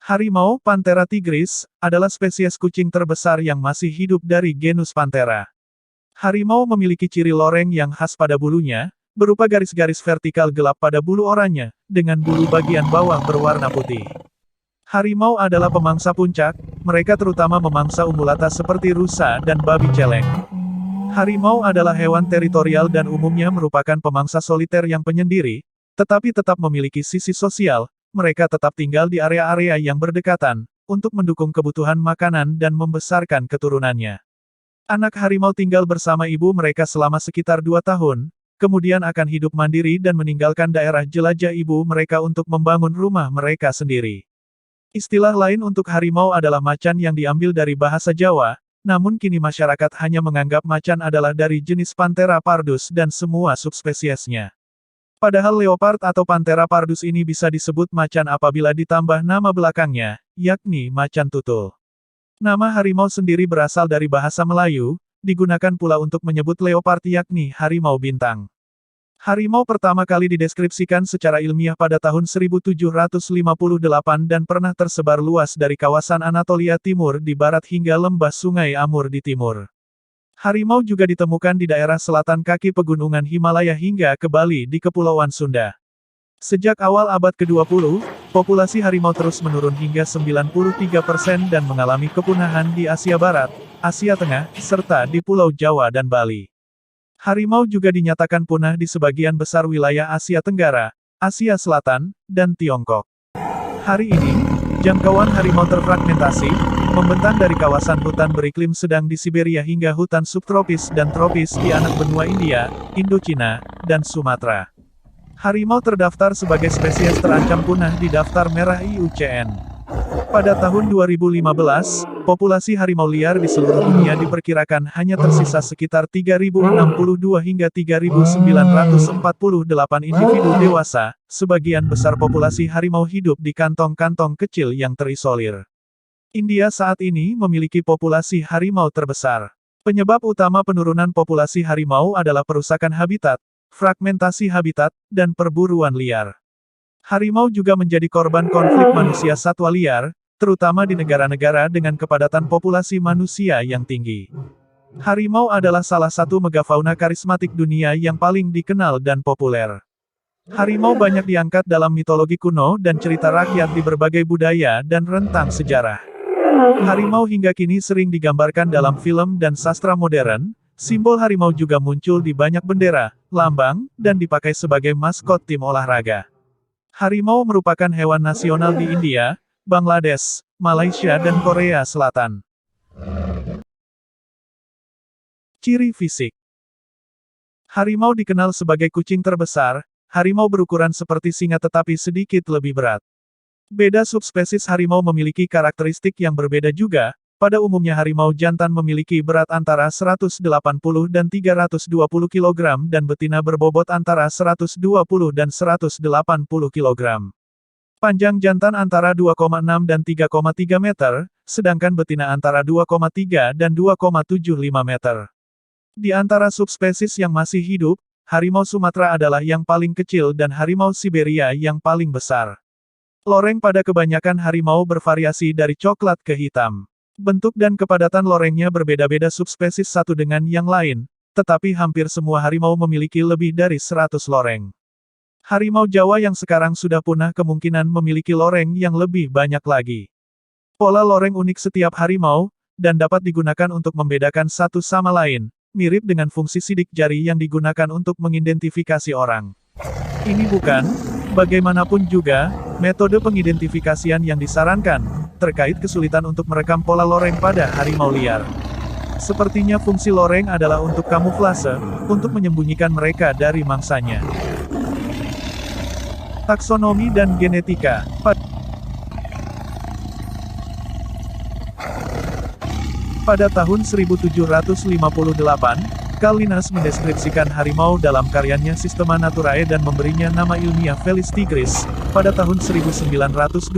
Harimau Panthera tigris adalah spesies kucing terbesar yang masih hidup dari genus Panthera. Harimau memiliki ciri loreng yang khas pada bulunya, berupa garis-garis vertikal gelap pada bulu oranye, dengan bulu bagian bawah berwarna putih. Harimau adalah pemangsa puncak, mereka terutama memangsa ungulata seperti rusa dan babi celeng. Harimau adalah hewan teritorial dan umumnya merupakan pemangsa soliter yang penyendiri, tetapi tetap memiliki sisi sosial. Mereka tetap tinggal di area-area yang berdekatan, untuk mendukung kebutuhan makanan dan membesarkan keturunannya. Anak harimau tinggal bersama ibu mereka selama sekitar 2 tahun, kemudian akan hidup mandiri dan meninggalkan daerah jelajah ibu mereka untuk membangun rumah mereka sendiri. Istilah lain untuk harimau adalah macan yang diambil dari bahasa Jawa, namun kini masyarakat hanya menganggap macan adalah dari jenis Panthera pardus dan semua subspesiesnya. Padahal leopard atau Panthera pardus ini bisa disebut macan apabila ditambah nama belakangnya, yakni macan tutul. Nama harimau sendiri berasal dari bahasa Melayu, digunakan pula untuk menyebut leopard yakni harimau bintang. Harimau pertama kali dideskripsikan secara ilmiah pada tahun 1758 dan pernah tersebar luas dari kawasan Anatolia Timur di barat hingga lembah Sungai Amur di timur. Harimau juga ditemukan di daerah selatan kaki pegunungan Himalaya hingga ke Bali di Kepulauan Sunda. Sejak awal abad ke-20, populasi harimau terus menurun hingga 93% dan mengalami kepunahan di Asia Barat, Asia Tengah, serta di Pulau Jawa dan Bali. Harimau juga dinyatakan punah di sebagian besar wilayah Asia Tenggara, Asia Selatan, dan Tiongkok. Hari ini, jangkauan harimau terfragmentasi, membentang dari kawasan hutan beriklim sedang di Siberia hingga hutan subtropis dan tropis di anak benua India, Indochina, dan Sumatera. Harimau terdaftar sebagai spesies terancam punah di daftar merah IUCN. Pada tahun 2015, populasi harimau liar di seluruh dunia diperkirakan hanya tersisa sekitar 3.062 hingga 3.948 individu dewasa, sebagian besar populasi harimau hidup di kantong-kantong kecil yang terisolir. India saat ini memiliki populasi harimau terbesar. Penyebab utama penurunan populasi harimau adalah perusakan habitat, fragmentasi habitat, dan perburuan liar. Harimau juga menjadi korban konflik manusia satwa liar, terutama di negara-negara dengan kepadatan populasi manusia yang tinggi. Harimau adalah salah satu megafauna karismatik dunia yang paling dikenal dan populer. Harimau banyak diangkat dalam mitologi kuno dan cerita rakyat di berbagai budaya dan rentang sejarah. Harimau hingga kini sering digambarkan dalam film dan sastra modern. Simbol harimau juga muncul di banyak bendera, lambang, dan dipakai sebagai maskot tim olahraga. Harimau merupakan hewan nasional di India, Bangladesh, Malaysia dan Korea Selatan. Ciri fisik. Harimau dikenal sebagai kucing terbesar, harimau berukuran seperti singa tetapi sedikit lebih berat. Beda subspesies harimau memiliki karakteristik yang berbeda juga. Pada umumnya harimau jantan memiliki berat antara 180 dan 320 kg dan betina berbobot antara 120 dan 180 kg. Panjang jantan antara 2,6 dan 3,3 meter, sedangkan betina antara 2,3 dan 2,75 meter. Di antara subspesies yang masih hidup, harimau Sumatera adalah yang paling kecil dan harimau Siberia yang paling besar. Loreng pada kebanyakan harimau bervariasi dari coklat ke hitam. Bentuk dan kepadatan lorengnya berbeda-beda subspesies satu dengan yang lain, tetapi hampir semua harimau memiliki lebih dari 100 loreng. Harimau Jawa yang sekarang sudah punah kemungkinan memiliki loreng yang lebih banyak lagi. Pola loreng unik setiap harimau, dan dapat digunakan untuk membedakan satu sama lain, mirip dengan fungsi sidik jari yang digunakan untuk mengidentifikasi orang. Ini bukan, bagaimanapun juga, metode pengidentifikasian yang disarankan, terkait kesulitan untuk merekam pola loreng pada harimau liar. Sepertinya fungsi loreng adalah untuk kamuflase, untuk menyembunyikan mereka dari mangsanya. Taksonomi dan genetika. Pada tahun 1758, Carl Linnaeus mendeskripsikan harimau dalam karyanya Systema Naturae dan memberinya nama ilmiah Felis tigris. Pada tahun 1929,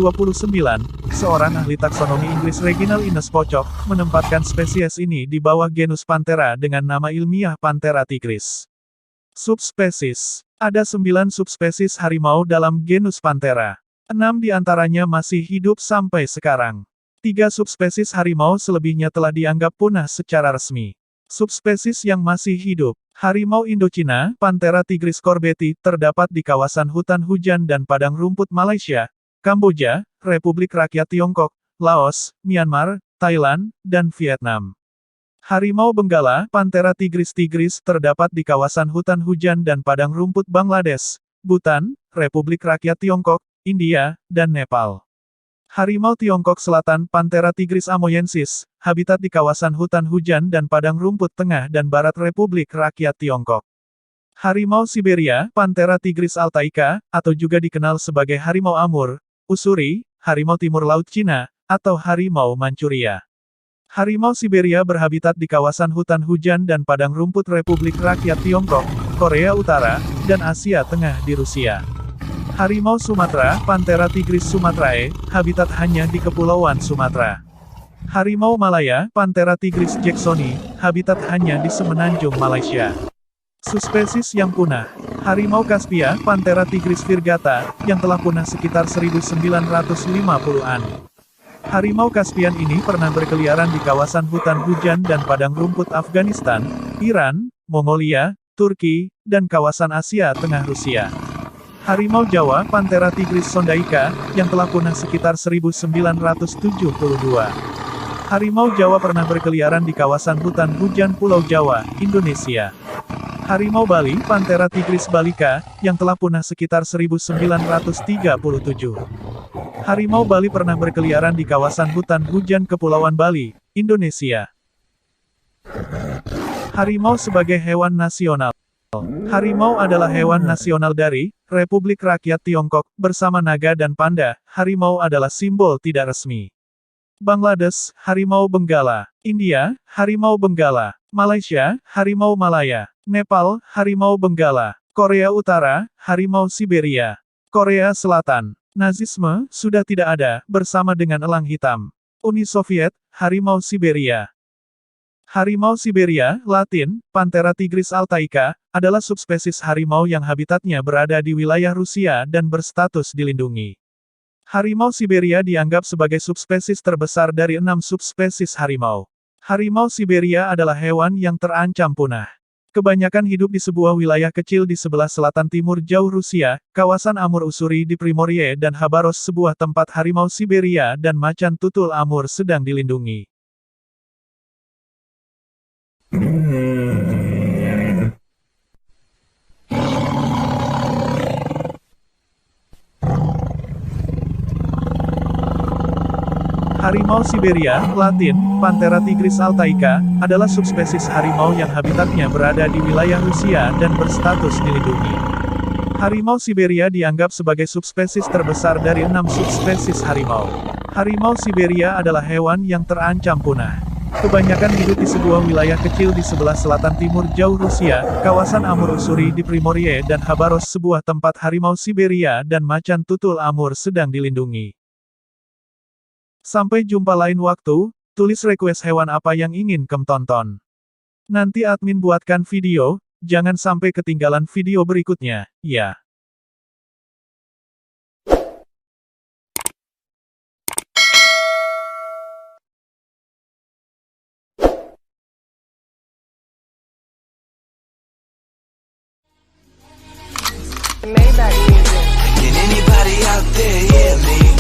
seorang ahli taksonomi Inggris Reginald Innes Pocock menempatkan spesies ini di bawah genus Panthera dengan nama ilmiah Panthera tigris. Subspesies. Ada 9 subspesies harimau dalam genus Panthera. 6 di antaranya masih hidup sampai sekarang. 3 subspesies harimau selebihnya telah dianggap punah secara resmi. Subspesies yang masih hidup. Harimau Indochina, Panthera tigris corbeti, terdapat di kawasan hutan hujan dan padang rumput Malaysia, Kamboja, Republik Rakyat Tiongkok, Laos, Myanmar, Thailand, dan Vietnam. Harimau Benggala, Panthera tigris terdapat di kawasan hutan hujan dan padang rumput Bangladesh, Bhutan, Republik Rakyat Tiongkok, India, dan Nepal. Harimau Tiongkok Selatan, Panthera tigris amoyensis, habitat di kawasan hutan hujan dan padang rumput tengah dan barat Republik Rakyat Tiongkok. Harimau Siberia, Panthera tigris altaica, atau juga dikenal sebagai harimau Amur, Ussuri, harimau timur laut Cina, atau harimau Manchuria. Harimau Siberia berhabitat di kawasan hutan hujan dan padang rumput Republik Rakyat Tiongkok, Korea Utara, dan Asia Tengah di Rusia. Harimau Sumatera, Panthera tigris sumatrae, habitat hanya di Kepulauan Sumatera. Harimau Malaya, Panthera tigris jacksoni, habitat hanya di Semenanjung Malaysia. Subspesies yang punah. Harimau Kaspia, Panthera tigris virgata, yang telah punah sekitar 1950-an. Harimau Kaspian ini pernah berkeliaran di kawasan hutan hujan dan padang rumput Afghanistan, Iran, Mongolia, Turki, dan kawasan Asia Tengah Rusia. Harimau Jawa, Panthera tigris sondaica, yang telah punah sekitar 1972. Harimau Jawa pernah berkeliaran di kawasan hutan hujan Pulau Jawa, Indonesia. Harimau Bali, Panthera tigris balica, yang telah punah sekitar 1937. Harimau Bali pernah berkeliaran di kawasan hutan hujan Kepulauan Bali, Indonesia. Harimau sebagai hewan nasional. Harimau adalah hewan nasional dari Republik Rakyat Tiongkok, bersama naga dan panda. Harimau adalah simbol tidak resmi. Bangladesh, Harimau Benggala. India, Harimau Benggala. Malaysia, Harimau Malaya. Nepal, Harimau Benggala. Korea Utara, Harimau Siberia. Korea Selatan. Nazisme sudah tidak ada, bersama dengan elang hitam. Uni Soviet, Harimau Siberia. Harimau Siberia, Latin, Panthera tigris altaica, adalah subspesies harimau yang habitatnya berada di wilayah Rusia dan berstatus dilindungi. Harimau Siberia dianggap sebagai subspesies terbesar dari 6 subspesies harimau. Harimau Siberia adalah hewan yang terancam punah. Kebanyakan hidup di sebuah wilayah kecil di sebelah selatan timur jauh Rusia, kawasan Amur Ussuri di Primorie dan Khabarovsk, sebuah tempat harimau Siberia dan macan tutul Amur sedang dilindungi. Harimau Siberia, Latin, Panthera tigris altaica, adalah subspesies harimau yang habitatnya berada di wilayah Rusia dan berstatus dilindungi. Harimau Siberia dianggap sebagai subspesies terbesar dari 6 subspesies harimau. Harimau Siberia adalah hewan yang terancam punah. Kebanyakan hidup di sebuah wilayah kecil di sebelah selatan timur jauh Rusia, kawasan Amur Ussuri di Primorie dan Khabarovsk, sebuah tempat harimau Siberia dan macan tutul Amur sedang dilindungi. Sampai jumpa lain waktu, tulis request hewan apa yang ingin kamu tonton. Nanti admin buatkan video, jangan sampai ketinggalan video berikutnya, ya. Maybach music. Can anybody out there hear me?